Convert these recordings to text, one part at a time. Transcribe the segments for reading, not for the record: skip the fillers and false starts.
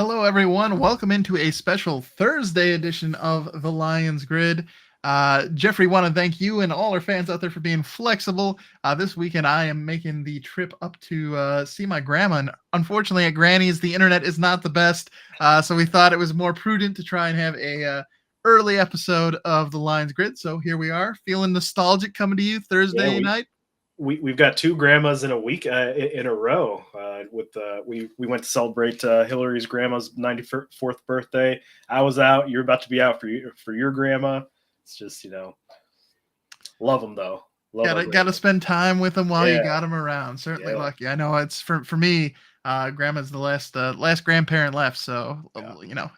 Hello, everyone. Welcome into a special Thursday edition of the Lions Grid. Jeffrey, want to thank you and all our fans out there for being flexible. This weekend, I am making the trip up to see my grandma. And unfortunately, at Granny's, the internet is not the best. So we thought it was more prudent to try and have a early episode of the Lions Grid. So here we are, feeling nostalgic coming to you Thursday night. We've got two grandmas in a week in a row. We went to celebrate Hillary's grandma's 94th birthday. I was out. You're about to be out for your grandma. It's just love them though. Gotta spend time with them while you got them around. Certainly lucky. I know it's for me. Grandma's the last grandparent left, so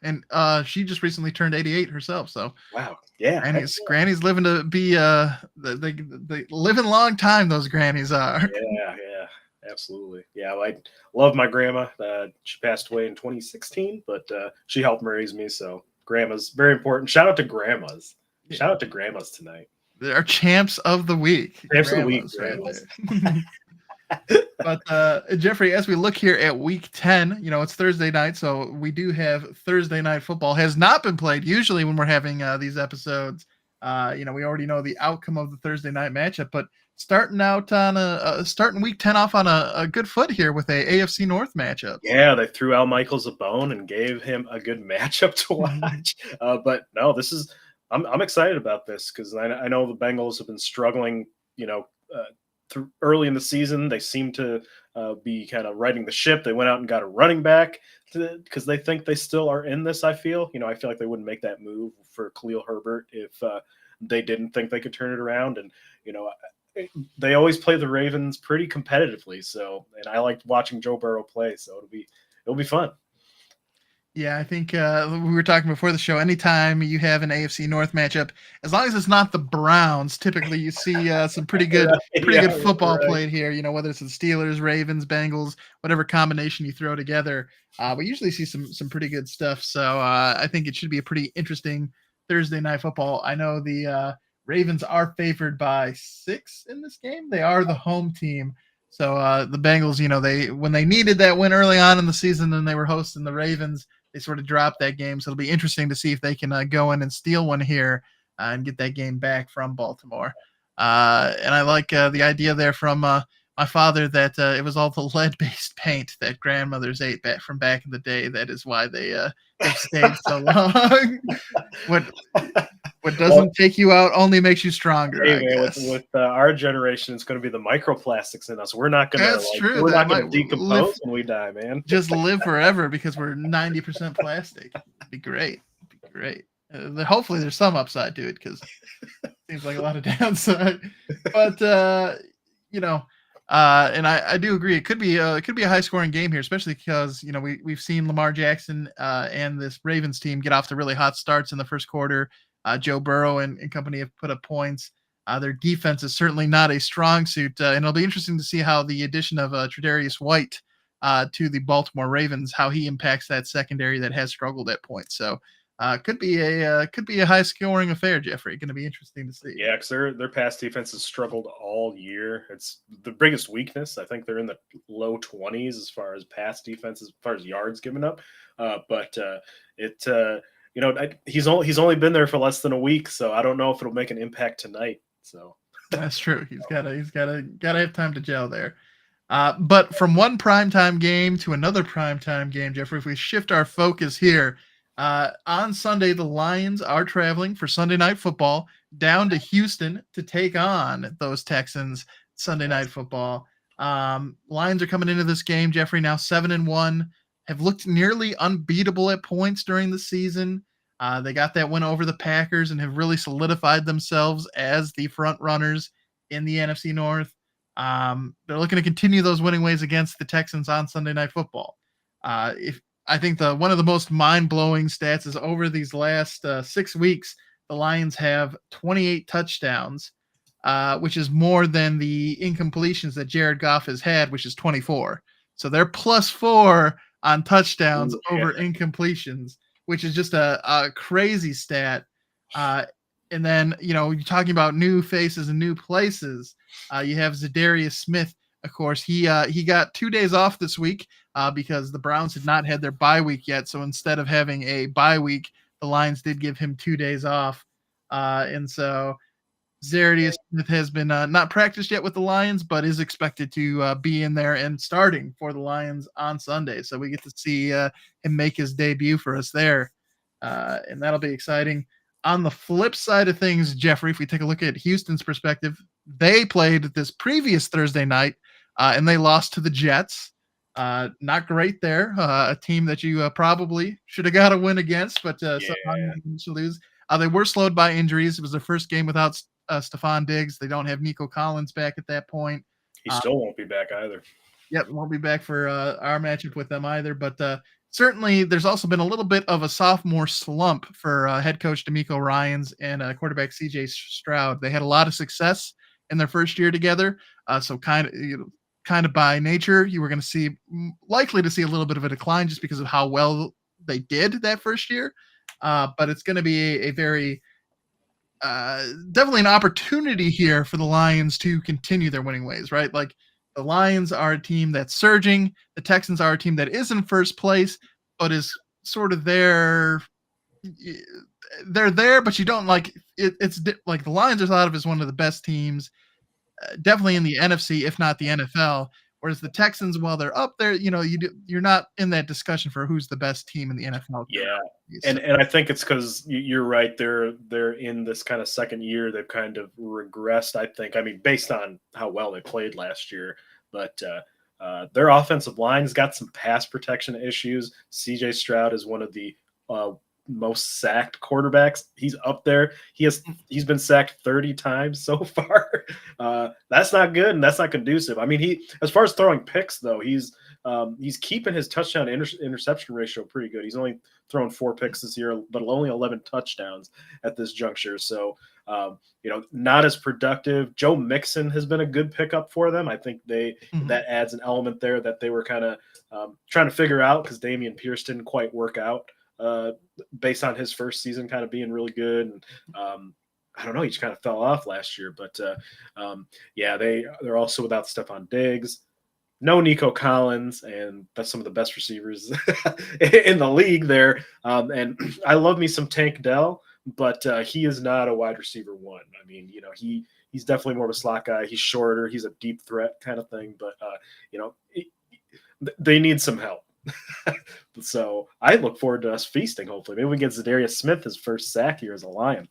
and she just recently turned 88 herself. So wow, yeah, Granny's living to be they living long time. Those grannies are. Yeah, absolutely. Yeah, I love my grandma. She passed away in 2016, but she helped raise me. So grandma's very important. Shout out to grandmas. Yeah. Shout out to grandmas tonight. They're champs of the week. Champs of the week, grandmas. But Jeffrey, as we look here at week 10, it's Thursday night, so we do have Thursday night football. Has not been played. Usually when we're having these episodes, we already know the outcome of the Thursday night matchup, but starting out on starting week 10 off on a good foot here with a AFC North matchup. Yeah, they threw Al Michaels a bone and gave him a good matchup to watch. But no, I'm excited about this because I know the Bengals have been struggling, early in the season. They seem to be kind of riding the ship. They went out and got a running back because they think they still are in this. I feel like they wouldn't make that move for Khalil Herbert if they didn't think they could turn it around. And they always play the Ravens pretty competitively. So, and I liked watching Joe Burrow play. So it'll be fun. Yeah, I think we were talking before the show. Anytime you have an AFC North matchup, as long as it's not the Browns, typically you see some pretty good football played here. Whether it's the Steelers, Ravens, Bengals, whatever combination you throw together, we usually see some pretty good stuff. So I think it should be a pretty interesting Thursday night football. I know the Ravens are favored by 6 in this game. They are the home team. So the Bengals, when they needed that win early on in the season and they were hosting the Ravens, they sort of dropped that game. So it'll be interesting to see if they can go in and steal one here and get that game back from Baltimore. And I like the idea there from my father that it was all the lead-based paint that grandmothers ate back in the day. That is why they've stayed so long. What doesn't take you out only makes you stronger. Hey, man, with our generation, it's going to be the microplastics in us. We're not going to. We're not going to decompose when we die, man. Just live forever because we're 90% plastic. It'd be great. Hopefully, there's some upside to it because it seems like a lot of downside. But and I do agree. It could be a high-scoring game here, especially because we've seen Lamar Jackson and this Ravens team get off to really hot starts in the first quarter. Joe Burrow and company have put up points. Their defense is certainly not a strong suit, and it'll be interesting to see how the addition of Tre'Davious White to the Baltimore Ravens, how he impacts that secondary that has struggled at points. So could be a high-scoring affair, Jeffrey. Going to be interesting to see. Yeah, because their pass defense has struggled all year. It's the biggest weakness. I think they're in the low 20s as far as pass defense, as far as yards given up. He's only been there for less than a week, so I don't know if it'll make an impact tonight. So that's true. He's gotta have time to gel there. But from one primetime game to another primetime game, Jeffrey, if we shift our focus here, on Sunday, the Lions are traveling for Sunday Night Football down to Houston to take on those Texans Sunday Night Football. Lions are coming into this game, Jeffrey, now 7-1, have looked nearly unbeatable at points during the season. They got that win over the Packers and have really solidified themselves as the front runners in the NFC North. They're looking to continue those winning ways against the Texans on Sunday Night Football. I think one of the most mind-blowing stats is over these last 6 weeks, the Lions have 28 touchdowns, which is more than the incompletions that Jared Goff has had, which is 24. So they're +4 on touchdowns over incompletions, which is just a crazy stat. And then, you're talking about new faces and new places. You have Za'Darius Smith of course, he got 2 days off this week because the Browns had not had their bye week yet. So instead of having a bye week, the Lions did give him 2 days off. And so Za'Darius Smith has been not practiced yet with the Lions, but is expected to be in there and starting for the Lions on Sunday. So we get to see him make his debut for us there, and that'll be exciting. On the flip side of things, Jeffrey, if we take a look at Houston's perspective, they played this previous Thursday night, and they lost to the Jets. Not great there. A team that you probably should have got a win against, but somehow you managed to lose. They were slowed by injuries. It was their first game without Stephon Diggs. They don't have Nico Collins back at that point. He still won't be back either. Yep, won't be back for our matchup with them either. But certainly, there's also been a little bit of a sophomore slump for head coach DeMeco Ryans and quarterback CJ Stroud. They had a lot of success in their first year together. So kind of by nature, you were going to see likely to see a little bit of a decline just because of how well they did that first year. But it's going to be a very definitely an opportunity here for the Lions to continue their winning ways, right? Like the Lions are a team that's surging. The Texans are a team that is in first place, but is sort of there. They're there, but you don't like it. It's like the Lions are thought of as one of the best teams, definitely in the NFC, if not the NFL. Whereas the Texans, while they're up there, you're not in that discussion for who's the best team in the NFL. Yeah, and I think it's because you're right. They're in this kind of second year. They've kind of regressed. I think. I mean, based on how well they played last year, but their offensive line's got some pass protection issues. CJ Stroud is one of the most sacked quarterbacks. He's up there. He's been sacked 30 times so far. That's not good, and that's not conducive. I mean, as far as throwing picks though, he's keeping his touchdown interception ratio pretty good. He's only thrown 4 picks this year, but only 11 touchdowns at this juncture. So not as productive. Joe Mixon has been a good pickup for them. I think that adds an element there that they were kind of trying to figure out because Dameon Pierce didn't quite work out. Based on his first season kind of being really good. And I don't know, he just kind of fell off last year. But they're also without Stephon Diggs, no Nico Collins, and that's some of the best receivers in the league there. And I love me some Tank Dell, but he is not a wide receiver one. I mean, he's definitely more of a slot guy. He's shorter. He's a deep threat kind of thing. But, they need some help. So I look forward to us feasting. Hopefully, maybe we get Za'Darius Smith his first sack here as a Lion.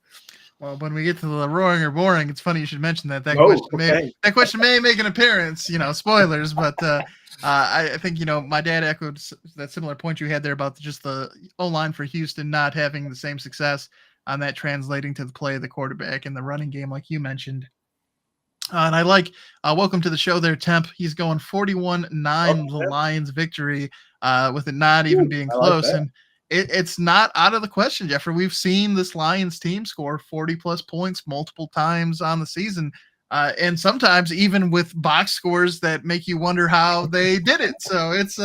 Well, when we get to the roaring or boring, it's funny you should mention that. That question may make an appearance. Spoilers, but I think my dad echoed that similar point you had there about just the O-line for Houston not having the same success on that translating to the play of the quarterback and the running game, like you mentioned. And I like welcome to the show there, Temp. He's going 41-9 the Lions victory with it not even being close. Like, and it's not out of the question, Jeffrey. We've seen this Lions team score 40-plus points multiple times on the season, and sometimes even with box scores that make you wonder how they did it. So it's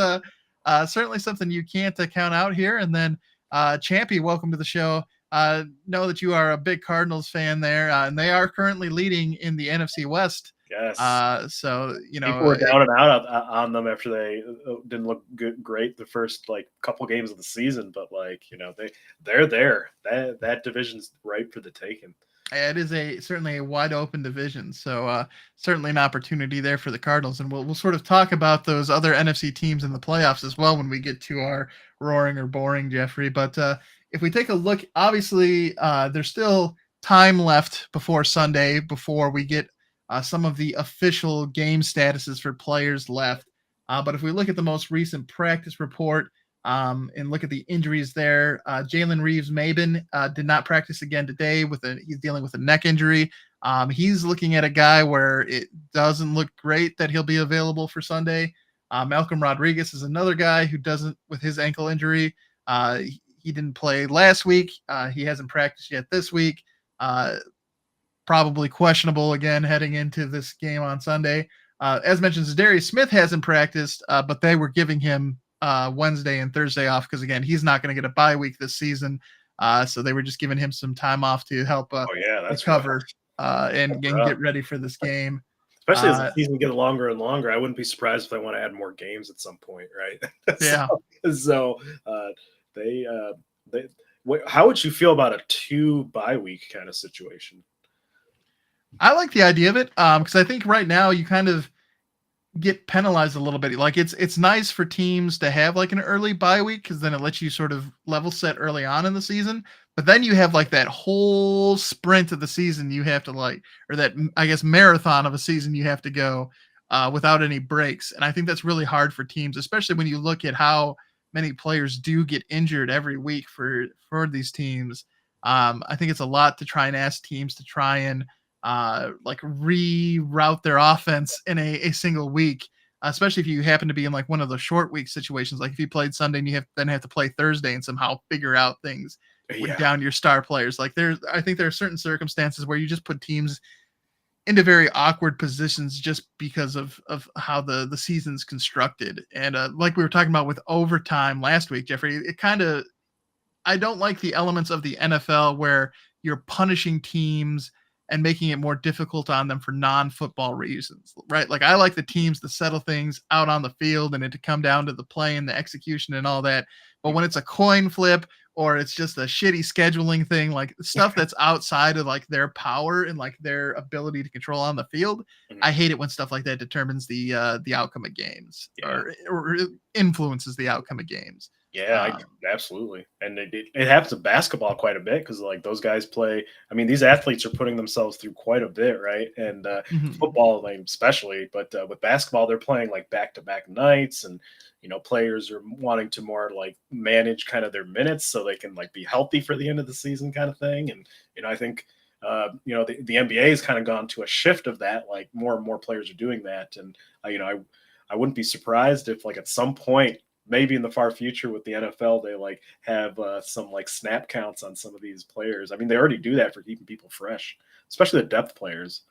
certainly something you can't count out here. And then Champy, welcome to the show. Know that you are a big Cardinals fan there, and they are currently leading in the NFC West. Yes. So people were down and out on them after they didn't look great the first couple games of the season, but they're there. That division's ripe for the taking. It is certainly a wide open division, so certainly an opportunity there for the Cardinals, and we'll sort of talk about those other NFC teams in the playoffs as well when we get to our roaring or boring, Jeffrey. But if we take a look, obviously there's still time left before Sunday before we get some of the official game statuses for players left. But if we look at the most recent practice report and look at the injuries there, Jalen Reeves-Maybin did not practice again today. He's dealing with a neck injury. He's looking at a guy where it doesn't look great that he'll be available for Sunday. Malcolm Rodriguez is another guy who doesn't with his ankle injury. He didn't play last week. He hasn't practiced yet this week. Probably questionable again heading into this game on Sunday. As mentioned, Za'Darius Smith hasn't practiced, but they were giving him Wednesday and Thursday off because, again, he's not going to get a bye week this season. So they were just giving him some time off to help recover and get ready for this game. Especially as the season gets longer and longer, I wouldn't be surprised if they want to add more games at some point, right? Yeah. So they how would you feel about a 2 bye week kind of situation? I like the idea of it because I think right now you kind of get penalized a little bit. Like it's nice for teams to have like an early bye week because then it lets you sort of level set early on in the season. But then you have like that whole sprint of the season you have to like, or that I guess marathon of a season you have to go without any breaks. And I think that's really hard for teams, especially when you look at how many players do get injured every week for these teams. I think it's a lot to try and ask teams to try and like reroute their offense in a single week, especially if you happen to be in like one of the short week situations. Like if you played Sunday and you have to play Thursday and somehow figure out things down your star players. Like I think there are certain circumstances where you just put teams into very awkward positions just because of how the season's constructed. And like we were talking about with overtime last week, Jeffrey, I don't like the elements of the NFL where you're punishing teams and making it more difficult on them for non-football reasons, right? Like I like the teams to settle things out on the field and it to come down to the play and the execution and all that. But when it's a coin flip or it's just a shitty scheduling thing, like stuff that's outside of like their power and like their ability to control on the field, I hate it when stuff like that determines the outcome of games or influences the outcome of games. Yeah, absolutely. And it happens in basketball quite a bit because like those guys play. I mean, these athletes are putting themselves through quite a bit, right? And football, like, especially, but with basketball, they're playing like back-to-back nights, and players are wanting to more like manage kind of their minutes so they can like be healthy for the end of the season, kind of thing. And I think the NBA has kind of gone to a shift of that. Like more and more players are doing that, and I wouldn't be surprised if like at some point, maybe in the far future with the NFL, they like have some like snap counts on some of these players. I mean, they already do that for keeping people fresh, especially the depth players.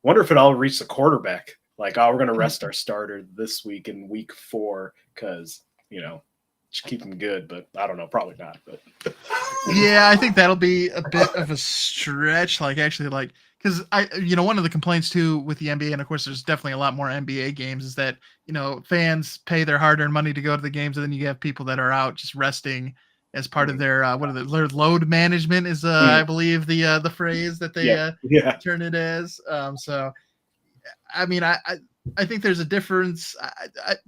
Wonder if it all reached the quarterback. Like, oh, we're going to rest our starter this week in week 4 because, just keep them good. But I don't know, probably not. But yeah, I think that'll be a bit of a stretch. Like, actually, like, because one of the complaints too with the NBA, and of course, there's definitely a lot more NBA games, is that fans pay their hard-earned money to go to the games, and then you have people that are out just resting as part of their their load management is I believe the phrase that they turn it as. So, I mean, I think there's a difference.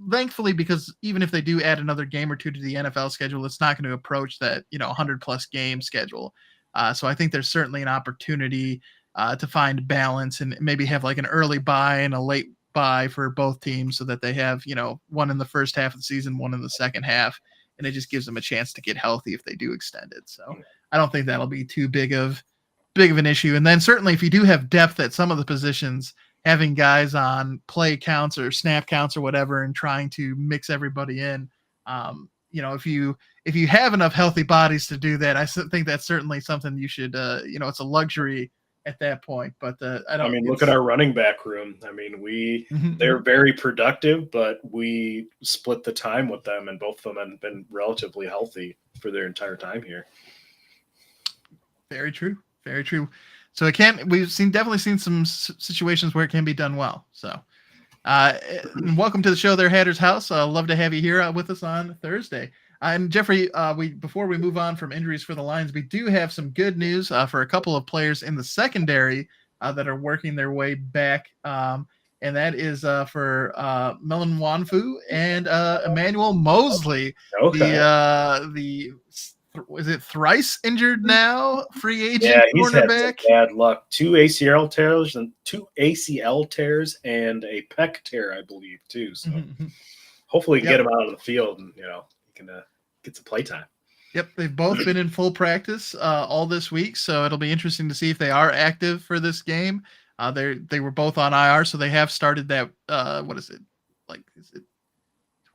Thankfully, because even if they do add another game or two to the NFL schedule, it's not going to approach that 100+ game schedule. So I think there's certainly an opportunity to find balance and maybe have like an early bye and a late bye for both teams so that they have, one in the first half of the season, one in the second half, and it just gives them a chance to get healthy if they do extend it. So I don't think that'll be too big of an issue. And then certainly if you do have depth at some of the positions, having guys on play counts or snap counts or whatever and trying to mix everybody in, if you have enough healthy bodies to do that, I think that's certainly something you should, it's a luxury at that point. But I mean, look at our running back room. I mean, they're very productive, but we split the time with them, and both of them have been relatively healthy for their entire time here. Very true. Very true. So we've definitely seen some situations where it can be done well. So welcome to the show there, Hatter's House. Love to have you here with us on Thursday. And Jeffrey, before we move on from injuries for the Lions, we do have some good news for a couple of players in the secondary that are working their way back. And that is for Melon Wanfu and Emmanuel Mosley, is it thrice injured now? Free agent cornerback. Had bad luck. 2 ACL tears and a pec tear, I believe, too. So hopefully, we can get him out of the field and he can get some play time. Yep, they've both been in full practice all this week, so it'll be interesting to see if they are active for this game. They were both on IR, so they have started that. What is it? Like, is it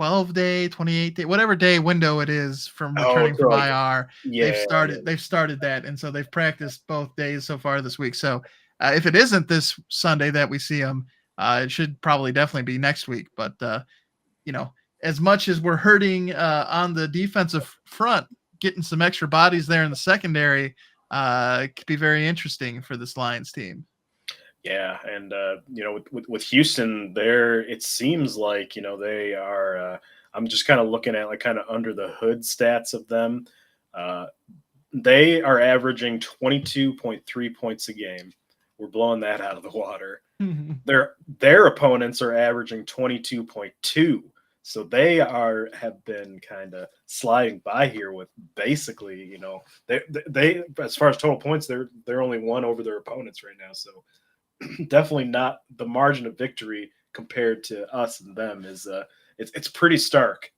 12-day, 28-day, whatever day window it is from returning from IR? They've started that, and so they've practiced both days so far this week. So if it isn't this Sunday that we see them, it should probably definitely be next week. But as much as we're hurting on the defensive front, getting some extra bodies there in the secondary could be very interesting for this Lions team. Yeah, and with Houston, there it seems like they are. I'm just kind of looking at like kind of under the hood stats of them. Uh, they are averaging 22.3 points a game. We're blowing that out of the water. Their opponents are averaging 22.2. So have been kind of sliding by here with basically, they as far as total points, they're only one over their opponents right now. So definitely not the margin of victory compared to us and them is it's pretty stark.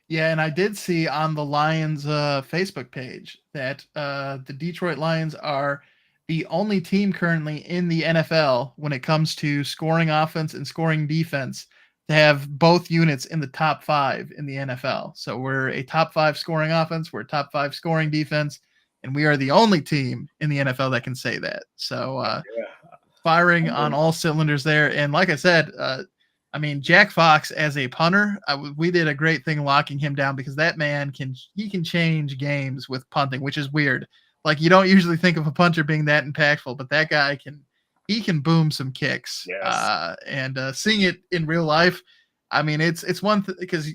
Yeah, and I did see on the Lions Facebook page that the Detroit Lions are the only team currently in the NFL when it comes to scoring offense and scoring defense to have both units in the top 5 in the NFL. So we're a top 5 scoring offense, we're a top 5 scoring defense, and we are the only team in the NFL that can say that. So firing on all cylinders there. And like I said, I mean, Jack Fox as a punter, we did a great thing locking him down because that man can change games with punting, which is weird. Like you don't usually think of a punter being that impactful, but that guy can boom some kicks. Yes. And seeing it in real life, I mean, it's one because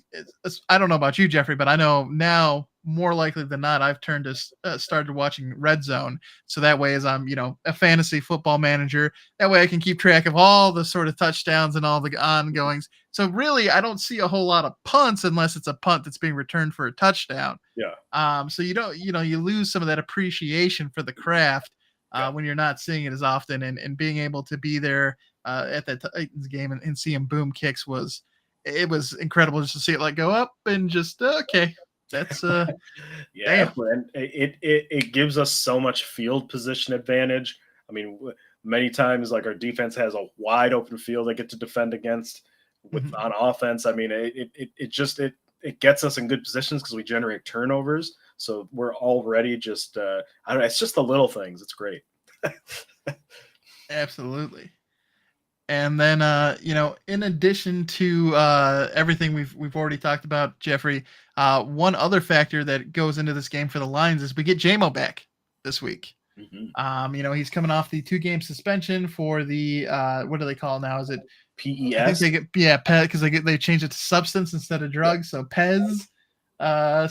I don't know about you, Jeffrey, but I know now more likely than not I've turned to started watching Red Zone, so that way as I'm a fantasy football manager, that way I can keep track of all the sort of touchdowns and all the ongoings. So really, I don't see a whole lot of punts unless it's a punt that's being returned for a touchdown. Yeah. So you don't you lose some of that appreciation for the craft when you're not seeing it as often, and being able to be there at that Titans game and see him boom kicks was incredible just to see it like go up and just okay. That's yeah, damn. and it gives us so much field position advantage. I mean, many times like our defense has a wide open field they get to defend against on offense. I mean, it gets us in good positions because we generate turnovers. So we're already just I don't know. It's just the little things. It's great. Absolutely. And then in addition to everything we've already talked about, Jeffrey, one other factor that goes into this game for the Lions is we get JMO back this week. He's coming off the 2-game suspension for the what do they call it now? Is it PES? I think they get PES because they changed it to substance instead of drugs. So PES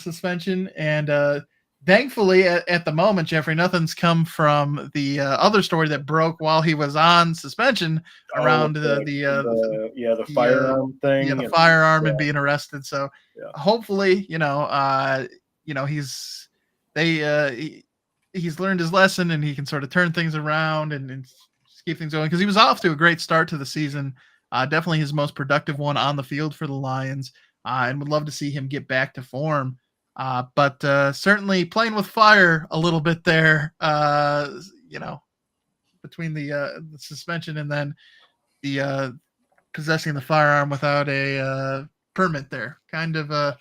suspension. And thankfully at the moment, Jeffrey, nothing's come from the other story that broke while he was on suspension around the firearm thing. Yeah, the firearm and being arrested. So hopefully, he's learned his lesson and he can sort of turn things around and keep things going because he was off to a great start to the season. Definitely his most productive one on the field for the Lions, and would love to see him get back to form. But certainly playing with fire a little bit there, between the suspension and then the possessing the firearm without a permit there. Kind of a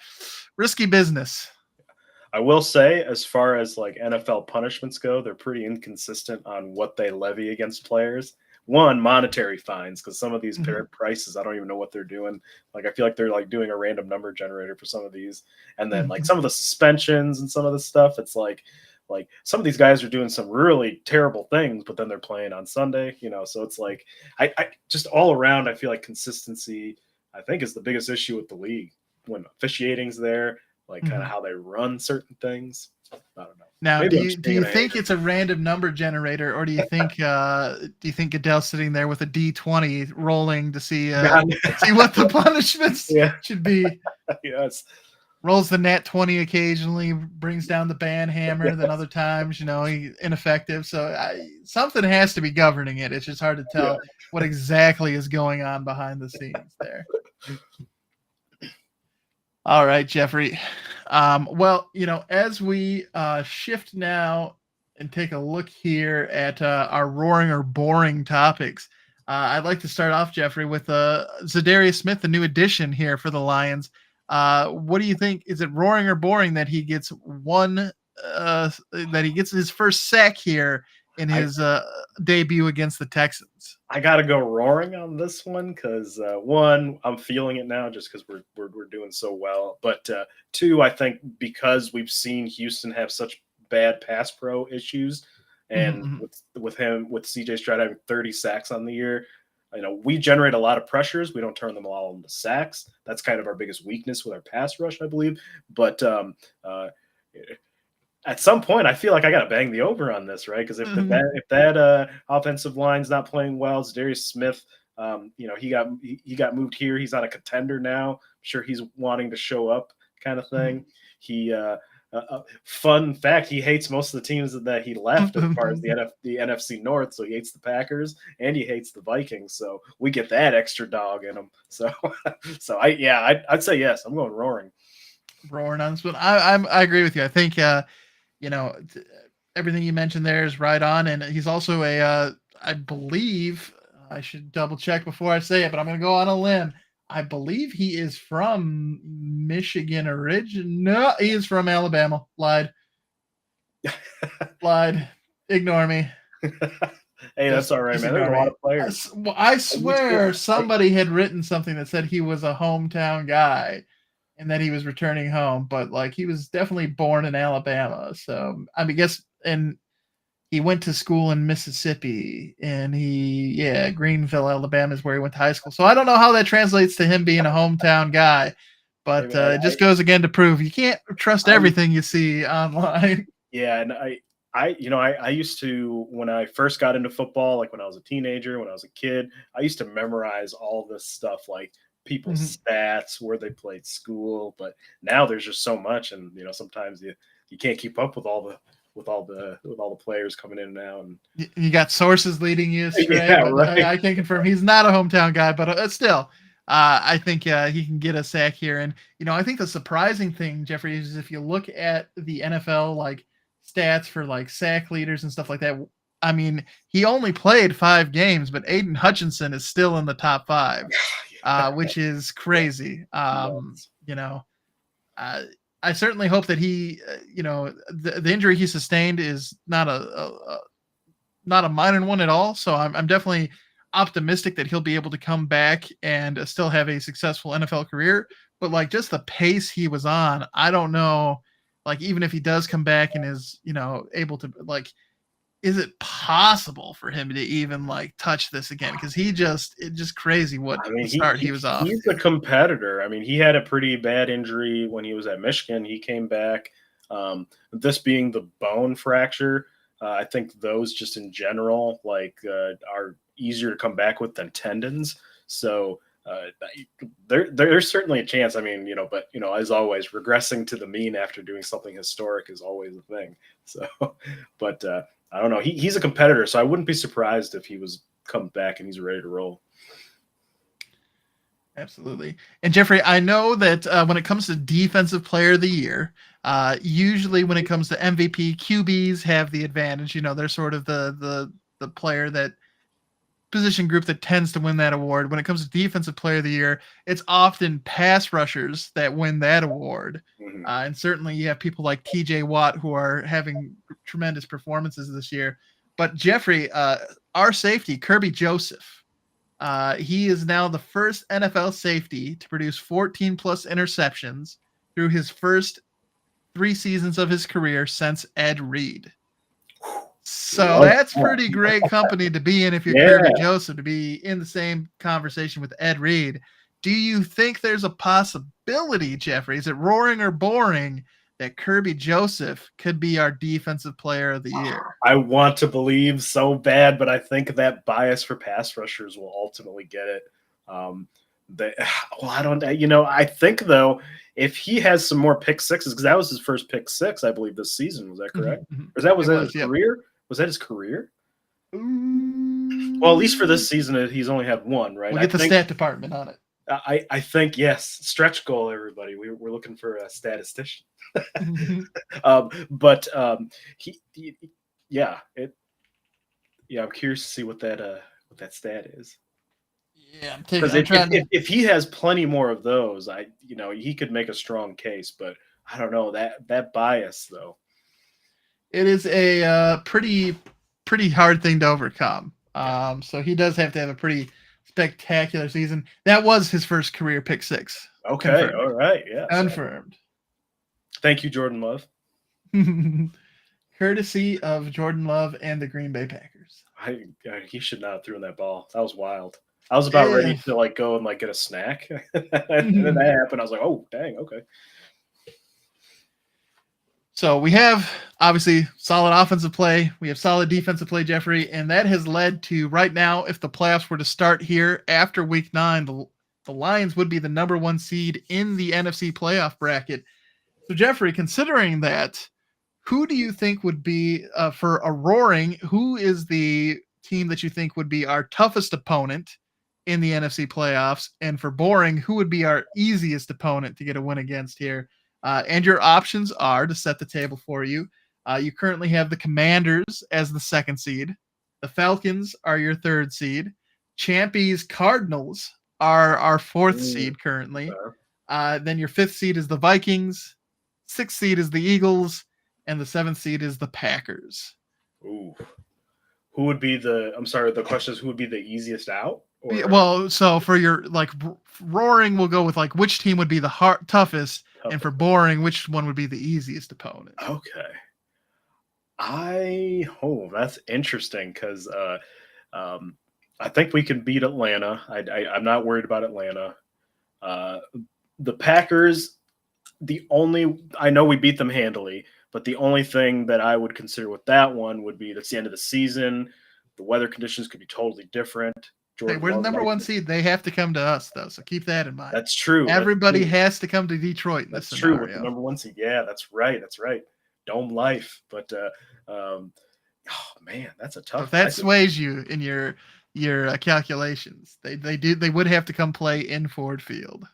risky business. I will say, as far as like NFL punishments go, they're pretty inconsistent on what they levy against players. One, monetary fines, because some of these prices, I don't even know what they're doing. Like, I feel like they're like doing a random number generator for some of these. And then like some of the suspensions and some of the stuff, it's like some of these guys are doing some really terrible things, but then they're playing on Sunday, so it's like, I just all around, I feel like consistency, I think, is the biggest issue with the league when officiating's there, like kind of how they run certain things. I don't know. Now, do you think it's a random number generator, or do you think Goodell's sitting there with a D20 rolling to see what the punishments should be? Yes. Rolls the nat 20 occasionally, brings down the band hammer. Then other times, he's ineffective. So something has to be governing it. It's just hard to tell what exactly is going on behind the scenes there. All right, Jeffrey. Well, as we shift now and take a look here at our roaring or boring topics, I'd like to start off, Jeffrey, with Za'Darius Smith, the new addition here for the Lions. What do you think? Is it roaring or boring that he gets his first sack here in his debut against the Texans? I got to go roaring on this one because one, I'm feeling it now just because we're doing so well. But two, I think because we've seen Houston have such bad pass pro issues, and with CJ Stroud having 30 sacks on the year, we generate a lot of pressures. We don't turn them all into sacks. That's kind of our biggest weakness with our pass rush, I believe. But at some point, I feel like I got to bang the over on this, right? Because if that offensive line's not playing well, Za'Darius Smith, he got moved here. He's not a contender now. I'm sure he's wanting to show up, kind of thing. He fun fact, he hates most of the teams that he left as far as the NFC North. So he hates the Packers and he hates the Vikings. So we get that extra dog in him. So I'd say yes. I'm going roaring. Roaring on this one. I agree with you. I think everything you mentioned there is right on, and he's also I believe I should double check before I say it, but I'm going to go on a limb. I believe he is from Michigan origin. No, he is from Alabama. Lied. Ignore me. Hey, that's all right, man. There's a lot of players. I swear somebody had written something that said he was a hometown guy and that he was returning home, but he was definitely born in Alabama. So I guess, and he went to school in Mississippi, and Greenville, Alabama is where he went to high school. So I don't know how that translates to him being a hometown guy, but it just goes again to prove you can't trust everything you see online. Yeah, and I used to, when I first got into football, like when I was a teenager, when I was a kid, I used to memorize all this stuff, like people's stats, where they played school. But now there's just so much, and sometimes you can't keep up with all the players coming in now, and you got sources leading you astray. Yeah, right. I can confirm he's not a hometown guy, but still, I think he can get a sack here. And I think the surprising thing, Jeffrey, is if you look at the NFL stats for sack leaders and stuff like that. I mean, he only played 5 games, but Aiden Hutchinson is still in the top 5, which is crazy. I certainly hope that he, the injury he sustained is not a minor one at all. So I'm definitely optimistic that he'll be able to come back and still have a successful NFL career. But just the pace he was on, I don't know. Even if he does come back and is, able to is it possible for him to even touch this again? Because it's just crazy what start he was off. He's a competitor. I mean, he had a pretty bad injury when he was at Michigan. He came back. This being the bone fracture, I think those just in general are easier to come back with than tendons. So there's certainly a chance. I mean, but as always, regressing to the mean after doing something historic is always a thing. So, but I don't know. He's a competitor, so I wouldn't be surprised if he was come back and he's ready to roll. Absolutely. And Jeffrey, I know that when it comes to Defensive Player of the Year, usually when it comes to MVP, QBs have the advantage. They're sort of the player that position group that tends to win that award. When it comes to Defensive Player of the Year, it's often pass rushers that win that award. And certainly you have people like TJ Watt who are having tremendous performances this year. But Jeffrey, our safety, Kirby Joseph, he is now the first NFL safety to produce 14 plus interceptions through his first 3 seasons of his career since Ed Reed. So that's pretty great company to be in if you're Kirby Joseph, to be in the same conversation with Ed Reed. Do you think there's a possibility, Jeffrey, is it roaring or boring, that Kirby Joseph could be our Defensive Player of the Year? I want to believe so bad, but I think that bias for pass rushers will ultimately get it. I think, though, if he has some more pick sixes, because that was his first pick 6, I believe, this season. Was that correct? Or was that his career? Was that his career? Well, at least for this season, he's only had 1, right? We'll get the stat department on it. I think, yes. Stretch goal, everybody. We're looking for a statistician. I'm curious to see what that stat is. Yeah, because if he has plenty more of those, he could make a strong case. But I don't know that bias though. It is a pretty hard thing to overcome. So he does have to have a pretty spectacular season. That was his first career pick 6. Okay, confirmed. All right, yeah, confirmed. Thank you, Jordan Love. courtesy of Jordan Love and the Green Bay Packers. He should not have thrown that ball. That was wild. I was about ready Yeah. to like go and like get a snack, and then that happened. I was like, "Oh, dang, okay." So we have obviously solid offensive play. We have solid defensive play, Jeffrey, and that has led to right now, if the playoffs were to start here after week 9, the Lions would be the number 1 seed in the NFC playoff bracket. So Jeffrey, considering that, who do you think would be for a roaring? Who is the team that you think would be our toughest opponent in the NFC playoffs? And for boring, who would be our easiest opponent to get a win against here? And your options are, to set the table for you, you currently have the Commanders as the 2nd seed. The Falcons are your 3rd seed. Champies Cardinals are our 4th seed currently. Then your 5th seed is the Vikings. 6th seed is the Eagles. And the 7th seed is the Packers. Ooh. Who would be the? I'm sorry. The question is, who would be the easiest out? Or? Well, so for your like roaring, we'll go with like which team would be the toughest, and for boring, which one would be the easiest opponent. Okay. That's interesting because I think we can beat Atlanta. I'm not worried about Atlanta. The Packers. I know we beat them handily. But the only thing that I would consider with that one would be that's the end of the season. The weather conditions could be totally different. Hey, we're the number 1 seed. They have to come to us, though. So keep that in mind. That's true. Everybody has to come to Detroit in this scenario. True with the number 1 seed. Yeah, that's right. Dome life. But, oh, man, that's a tough. If that sways you in your calculations, they would have to come play in Ford Field.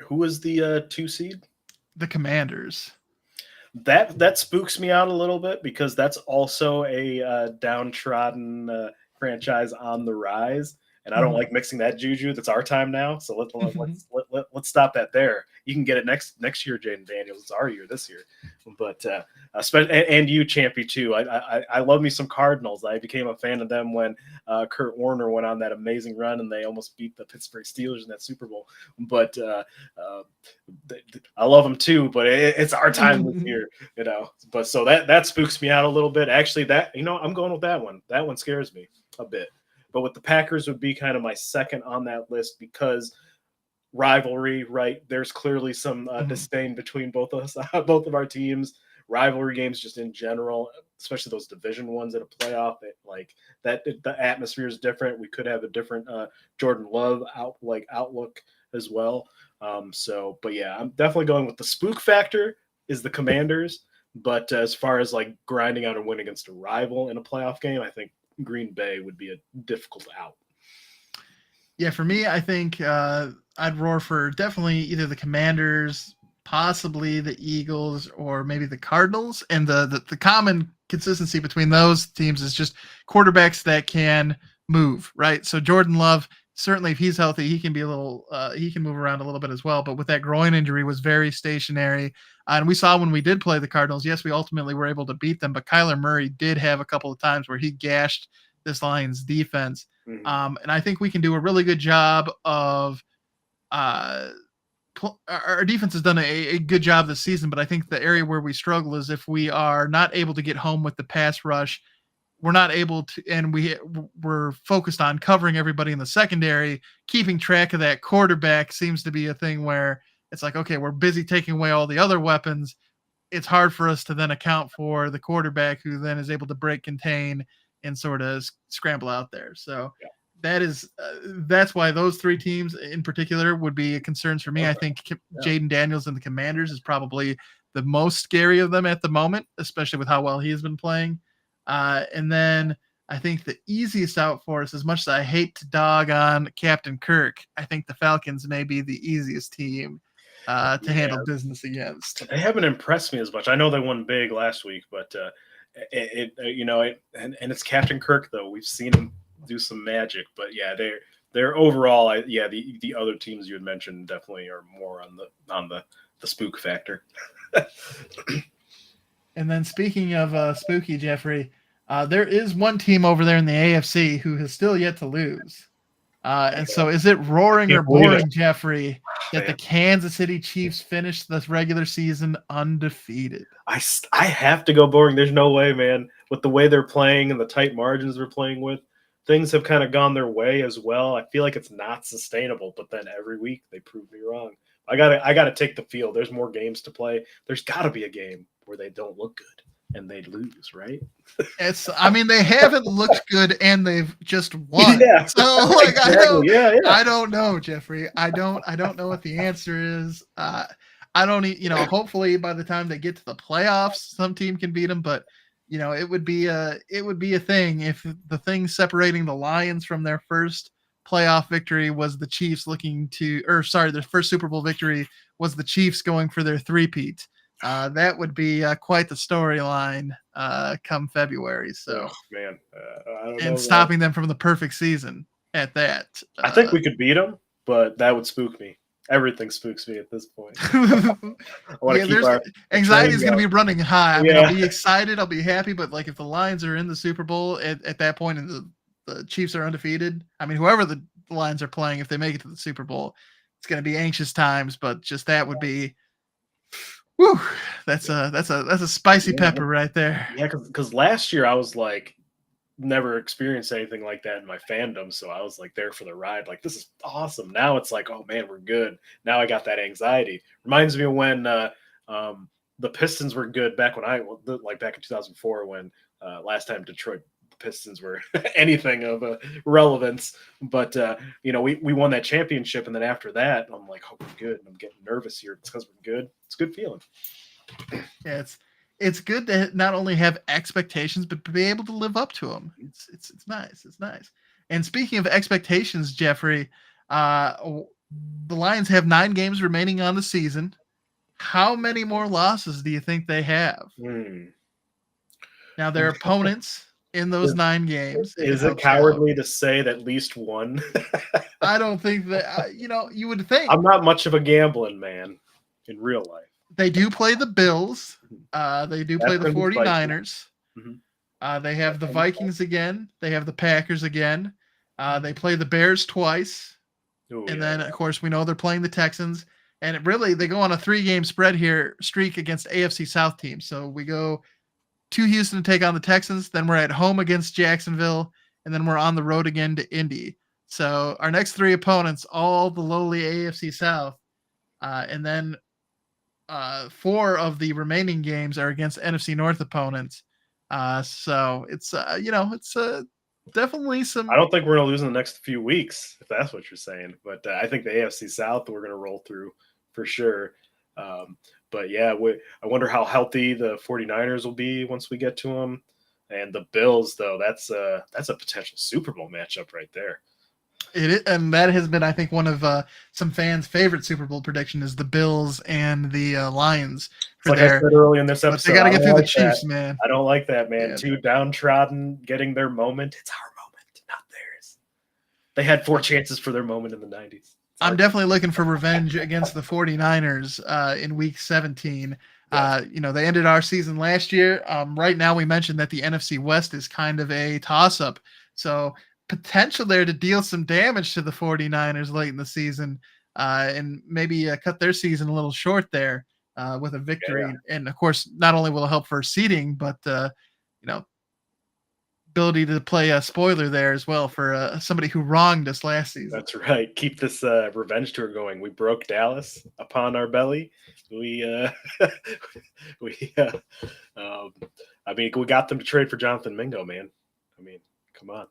Who is the 2 seed? The Commanders. That spooks me out a little bit because that's also a downtrodden franchise on the rise, and I don't like mixing that juju. That's our time now, so let's stop that there. You can get it next year, Jaden Daniels. It's our year this year, but and you, Champy, too. I love me some Cardinals. I became a fan of them when Kurt Warner went on that amazing run and they almost beat the Pittsburgh Steelers in that Super Bowl. But I love them too. But it's our time this year, But so that spooks me out a little bit. Actually, I'm going with that one. That one scares me a bit. But with the Packers would be kind of my second on that list because rivalry, right? There's clearly some disdain between both of our teams. Rivalry games, just in general, especially those division ones at a playoff, the atmosphere is different. We could have a different Jordan Love outlook as well. But yeah, I'm definitely going with the spook factor is the Commanders. But as far as like grinding out a win against a rival in a playoff game, I think Green Bay would be a difficult out. Yeah, for me, I think I'd roar for definitely either the Commanders, possibly the Eagles, or maybe the Cardinals. And the common consistency between those teams is just quarterbacks that can move, right? So Jordan Love, certainly if he's healthy, he can be he can move around a little bit as well. But with that groin injury, was very stationary. And we saw when we did play the Cardinals, yes, we ultimately were able to beat them, but Kyler Murray did have a couple of times where he gashed this Lions defense. And I think we can do a really good job of our defense has done a good job this season, but I think the area where we struggle is if we are not able to get home with the pass rush, we're not able to, and we're focused on covering everybody in the secondary. Keeping track of that quarterback seems to be a thing where it's like, okay, we're busy taking away all the other weapons. It's hard for us to then account for the quarterback who then is able to break, contain, and sort of scramble out there. So that's why those 3 teams in particular would be concerns for me. I think Jaden Daniels and the Commanders is probably the most scary of them at the moment, especially with how well he has been playing. And then I think the easiest out for us, as much as I hate to dog on Captain Kirk, I think the Falcons may be the easiest team to handle business against. They haven't impressed me as much. I know they won big last week, but and it's Captain Kirk though. We've seen him do some magic, but yeah, they're overall. The other teams you had mentioned definitely are more on the spook factor. And then speaking of spooky, Jeffrey, there is one team over there in the AFC who has still yet to lose. And so is it roaring or boring, Jeffrey, that the Kansas City Chiefs finished this regular season undefeated. I have to go boring. There's no way, man. With the way they're playing and the tight margins they're playing with, things have kind of gone their way as well. I feel like it's not sustainable, but then every week they prove me wrong. I gotta take the field. There's more games to play. There's gotta be a game where they don't look good and they lose, right? They haven't looked good and they've just won. Yeah. So like Exactly. I don't know, Jeffrey. I don't know what the answer is. I don't hopefully by the time they get to the playoffs, some team can beat them, but it would be a thing if the thing separating the Lions from their first playoff victory was the Chiefs their first Super Bowl victory was the Chiefs going for their three-peat. That would be quite the storyline come February. So, man, I don't and know, stopping them from the perfect season at that. I think we could beat them, but that would spook me. Everything spooks me at this point. Anxiety is going to be running high. I'll be excited. I'll be happy. But like if the Lions are in the Super Bowl at that point and the Chiefs are undefeated, whoever the Lions are playing, if they make it to the Super Bowl, it's going to be anxious times. But just that would be, whew, that's a spicy pepper right there. Yeah, because last year I was like, never experienced anything like that in my fandom, so I was like there for the ride, like this is awesome. Now it's like, oh man, we're good. Now I got that anxiety. Reminds me of when the Pistons were good back back in 2004 when last time Detroit Pistons were anything of relevance, but we won that championship, and then after that I'm like, oh, we're good, and I'm getting nervous here. It's because we're good. It's a good feeling. Yeah, it's good to not only have expectations, but to be able to live up to them. It's nice. It's nice. And speaking of expectations, Jeffrey, the Lions have 9 games remaining on the season. How many more losses do you think they have? Now, their opponents in those 9 games. Is it cowardly to say that at least one? I don't think that, you would think. I'm not much of a gambling man in real life. They do play the Bills. They do play the 49ers. They have the Vikings again. They have the Packers again. They play the Bears twice. Then, of course, we know they're playing the Texans. And they go on a 3-game streak against AFC South teams. So we go to Houston to take on the Texans. Then we're at home against Jacksonville. And then we're on the road again to Indy. So our next 3 opponents, all the lowly AFC South. And then 4 of the remaining games are against NFC North opponents. So it's definitely some. I don't think we're going to lose in the next few weeks, if that's what you're saying. But I think the AFC South we're going to roll through for sure. But yeah, I wonder how healthy the 49ers will be once we get to them. And the Bills, though, that's a potential Super Bowl matchup right there. It is, and that has been, I think, one of some fans' favorite Super Bowl prediction is the Bills and the Lions. Like I said early in this episode, they got to get through the Chiefs, man. I don't like that, man. 2 downtrodden getting their moment. It's our moment, not theirs. They had 4 chances for their moment in the 90s. I'm definitely looking for revenge against the 49ers in Week 17. They ended our season last year. Right now, we mentioned that the NFC West is kind of a toss-up. So potential there to deal some damage to the 49ers late in the season and maybe cut their season a little short there with a victory. Yeah. And of course, not only will it help for seeding, but ability to play a spoiler there as well for somebody who wronged us last season. That's right. Keep this revenge tour going. We broke Dallas upon our belly. We got them to trade for Jonathan Mingo, man. Come on.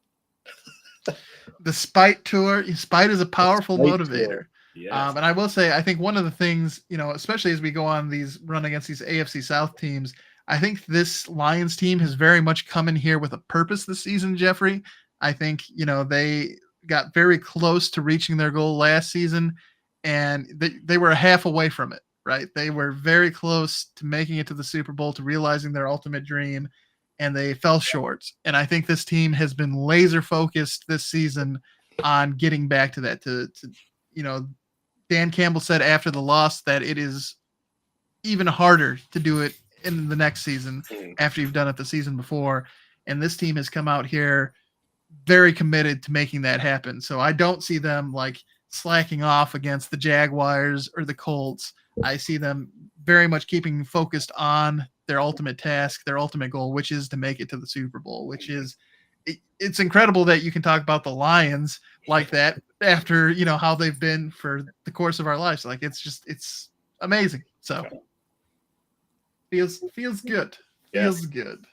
The Spite Tour. Spite is a powerful motivator. Yes. And I will say, I think one of the things, especially as we go on these run against these AFC South teams, I think this Lions team has very much come in here with a purpose this season, Jeffrey. I think, they got very close to reaching their goal last season, and they were a half away from it, right? They were very close to making it to the Super Bowl, to realizing their ultimate dream, and they fell short. And I think this team has been laser focused this season on getting back to that. Dan Campbell said after the loss that it is even harder to do it in the next season after you've done it the season before. And this team has come out here very committed to making that happen. So I don't see them like slacking off against the Jaguars or the Colts. I see them very much keeping focused on their ultimate task, their ultimate goal, which is to make it to the Super Bowl, which is it's incredible that you can talk about the Lions like that after, how they've been for the course of our lives. Like it's amazing. So feels good. Feels good.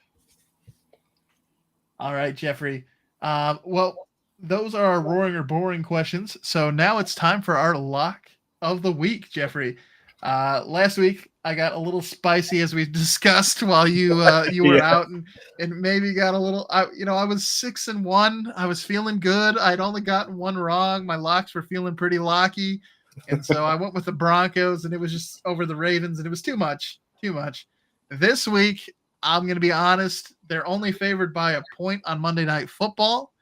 All right, Jeffrey. Well, those are our roaring or boring questions. So now it's time for our lock of the week, Jeffrey. Last week I got a little spicy as we discussed while you were out and maybe got a little. I was 6-1. I was feeling good. I'd only gotten one wrong. My locks were feeling pretty locky, and so I went with the Broncos, and it was just over the Ravens, and it was too much. This week, I'm going to be honest. They're only favored by a point on Monday Night Football.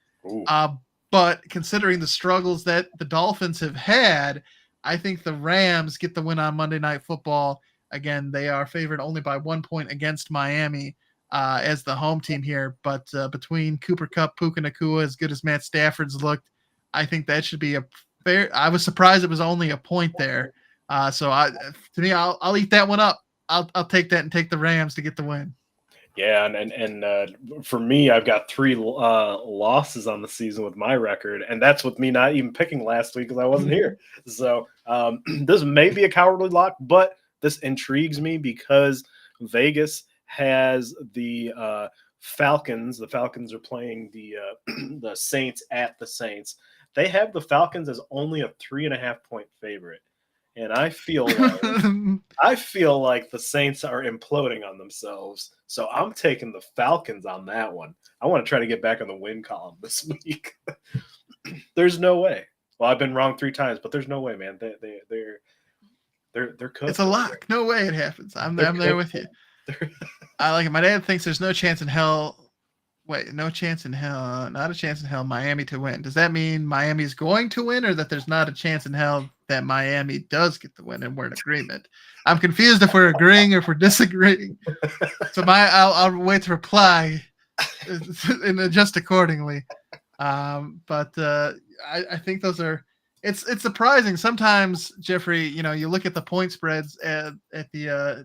But considering the struggles that the Dolphins have had, I think the Rams get the win on Monday Night Football. Again, they are favored only by 1 point against Miami as the home team here. But between Cooper Kupp, Puka Nacua, as good as Matt Stafford's looked, I think that should be a fair. I was surprised it was only a point there. So I'll eat that one up. I'll take that and take the Rams to get the win. Yeah, and for me, I've got 3 losses on the season with my record, and that's with me not even picking last week because I wasn't here. So this may be a cowardly lock, but this intrigues me because Vegas has the Falcons. The Falcons are playing the Saints at the Saints. They have the Falcons as only a 3.5-point favorite. And I feel like the Saints are imploding on themselves. So I'm taking the Falcons on that one. I want to try to get back on the win column this week. There's no way. Well, I've been wrong 3 times, but there's no way, man. They're cooked. It's a lock. No way it happens. I'm there with you. I like it. My dad thinks there's no chance in hell. Wait, no chance in hell. Not a chance in hell. Miami to win. Does that mean Miami's going to win, or that there's not a chance in hell that Miami does get the win and we're in agreement? I'm confused if we're agreeing or if we're disagreeing. So I'll wait to reply and adjust accordingly. But I think those are. It's surprising sometimes, Jeffrey. You look at the point spreads at the.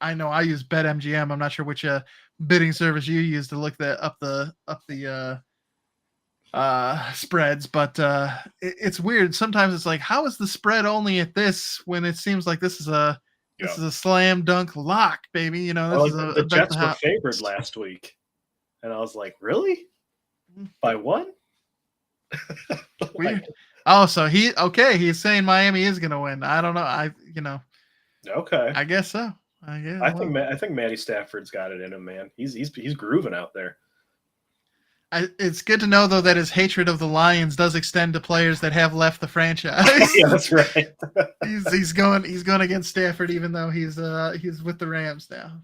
I know I use BetMGM. I'm not sure which bidding service you use to look up the spreads, but it's weird. Sometimes it's like, how is the spread only at this when it seems like this is a slam dunk lock, baby? The Jets were favored last week, and I was like, really? By 1? Weird. Oh, so he's saying Miami is gonna win. I don't know. Okay. I guess so. I think Matty Stafford's got it in him, man. He's grooving out there. It's good to know though that his hatred of the Lions does extend to players that have left the franchise. Yeah, that's right. he's going against Stafford, even though he's with the Rams now.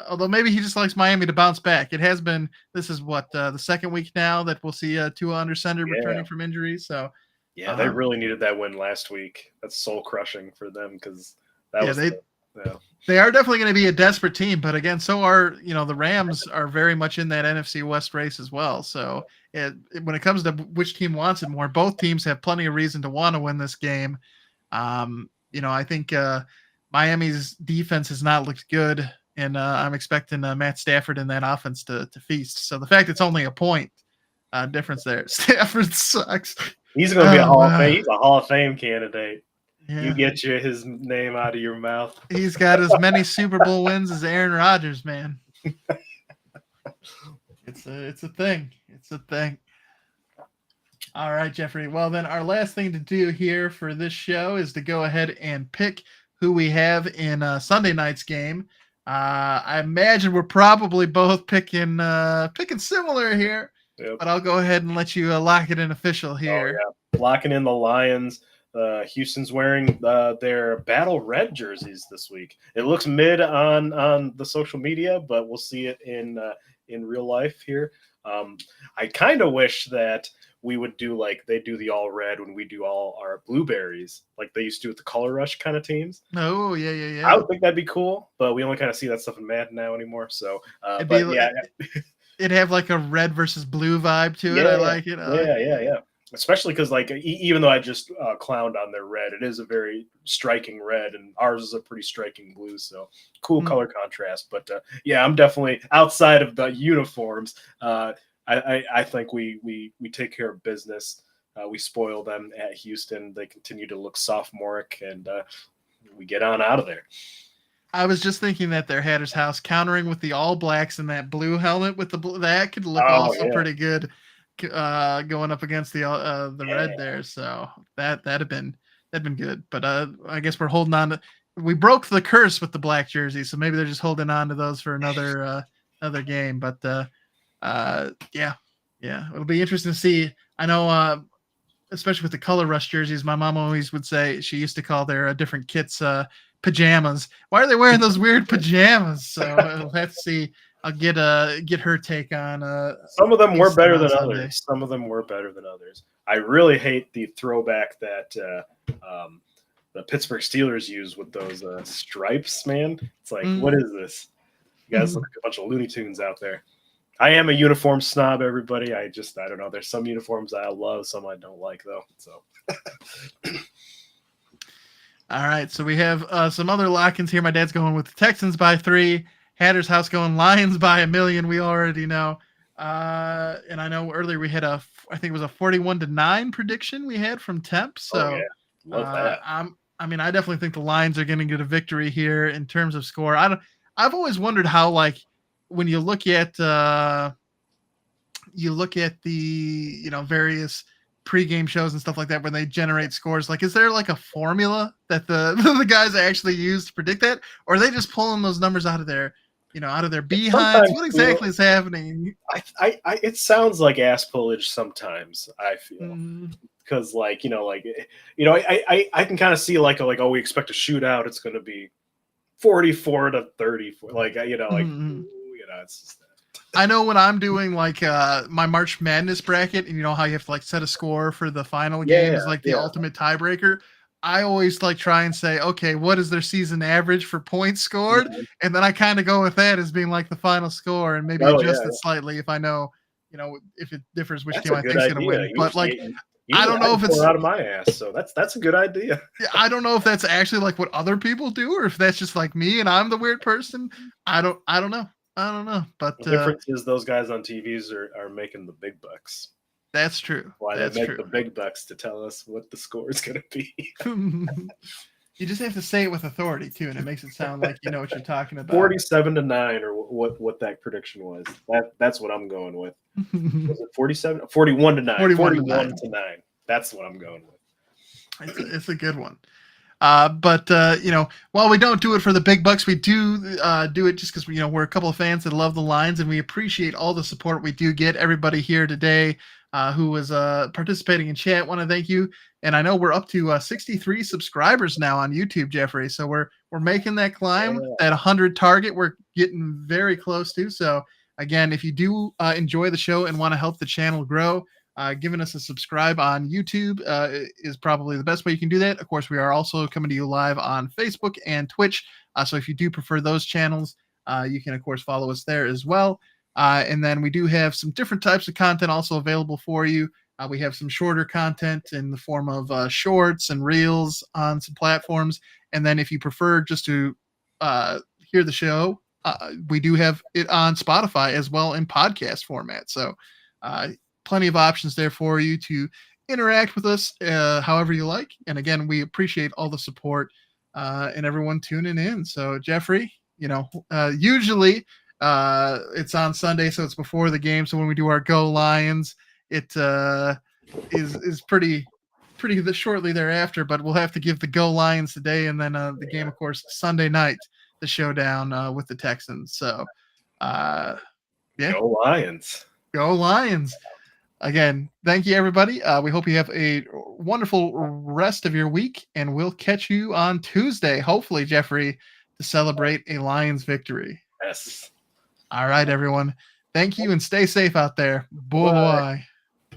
Although maybe he just likes Miami to bounce back. It has been. This is the second week now that we'll see Tua under center returning from injuries. So yeah, they really needed that win last week. That's soul crushing for them because that was. They are definitely going to be a desperate team, but again, so are the Rams are very much in that NFC West race as well. So when it comes to which team wants it more, both teams have plenty of reason to want to win this game. I think Miami's defense has not looked good, and I'm expecting Matt Stafford in that offense to feast. So the fact it's only a point difference there, Stafford sucks. He's going to be a Hall of Fame candidate. Yeah. You get his name out of your mouth. He's got as many Super Bowl wins as Aaron Rodgers, man. It's a thing. It's a thing. All right, Jeffrey. Well, then our last thing to do here for this show is to go ahead and pick who we have in Sunday night's game. I imagine we're probably both picking similar here, but I'll go ahead and let you lock it in official here. Oh, yeah. Locking in the Lions. Houston's wearing their battle red jerseys this week. It looks mid on the social media, but we'll see it in real life here. I kind of wish that we would do like they do the all red when we do all our blueberries, like they used to do with the Color Rush kind of teams. Oh, yeah. I would think that'd be cool, but we only kind of see that stuff in Madden now anymore. So, it'd have like a red versus blue vibe to it. I like it. Yeah. especially because like even though I just clowned on their red, it is a very striking red, and ours is a pretty striking blue. So cool color contrast. But yeah, I'm definitely outside of the uniforms. I think we take care of business. We spoil them at Houston. They continue to look sophomoric, and we get on out of there. I was just thinking that their Hatter's House countering with the All Blacks and that blue helmet with the blue, that could look pretty good going up against the red there. So that'd have been good. But I guess we're holding on to. We broke the curse with the black jersey, so maybe they're just holding on to those for another game. But yeah, it'll be interesting to see. I know. Especially with the color rush jerseys, my mom always would say she used to call their different kits pajamas. Why are they wearing those weird pajamas? So we'll have to see. I'll get her take on. Some of them were better than others. Some of them were better than others. I really hate the throwback that the Pittsburgh Steelers use with those stripes. Man, it's like, what is this? You guys look like a bunch of Looney Tunes out there. I am a uniform snob, everybody. I don't know. There's some uniforms I love, some I don't like, though. So, all right. So we have some other lock-ins here. My dad's going with the Texans by 3. Hatter's House going Lions by 1,000,000. We already know. And I know earlier we had I think it was a 41-9 prediction we had from Temp. So love that. I definitely think the Lions are going to get a victory here in terms of score. I've always wondered how, like, when you look at the various pregame shows and stuff like that, when they generate scores, like, is there like a formula that the guys actually use to predict that, or are they just pulling those numbers out of their behinds? What exactly is happening? It sounds like ass pullage sometimes. I feel because I can kind of see like we expect a shootout. It's going to be 44-34. It's just that. I know when I'm doing like my March Madness bracket, and you know how you have to like set a score for the final game is like the ultimate tiebreaker. I always like try and say, okay, what is their season average for points scored? And then I kind of go with that as being like the final score, and maybe adjust it slightly if I know, if it differs which team I think is going to win. But like, I don't know if it's out of my ass, so that's a good idea. Yeah, I don't know if that's actually like what other people do, or if that's just like me and I'm the weird person. I don't know. But the difference is those guys on TVs are making the big bucks. That's true. Why they make the big bucks to tell us what the score is going to be. You just have to say it with authority too, and it makes it sound like you know what you're talking about. 47-9, or what that prediction was. That's what I'm going with. Was it 47? 41-9. 41-9. That's what I'm going with. It's a good one. But while we don't do it for the big bucks, we do do it just because we're a couple of fans that love the Lions, and we appreciate all the support we do get. Everybody here today who was participating in chat, want to thank you. And I know we're up to 63 subscribers now on YouTube, Jeffrey. So we're making that climb. That 100 target we're getting very close to. So again, if you do enjoy the show and want to help the channel grow, giving us a subscribe on YouTube is probably the best way you can do that. Of course, we are also coming to you live on Facebook and Twitch. So if you do prefer those channels, you can, of course, follow us there as well. And then we do have some different types of content also available for you. We have some shorter content in the form of shorts and reels on some platforms. And then if you prefer just to hear the show, we do have it on Spotify as well in podcast format. So plenty of options there for you to interact with us however you like. And again, we appreciate all the support and everyone tuning in. So Jeffrey, usually it's on Sunday, so it's before the game. So when we do our Go Lions, it is pretty shortly thereafter, but we'll have to give the Go Lions today. And then the game, of course, Sunday night, the showdown with the Texans. So Go Lions. Go Lions. Again, thank you, everybody. We hope you have a wonderful rest of your week, and we'll catch you on Tuesday, hopefully, Jeffrey, to celebrate a Lions victory. Yes. All right, everyone. Thank you, and stay safe out there. Bye-bye.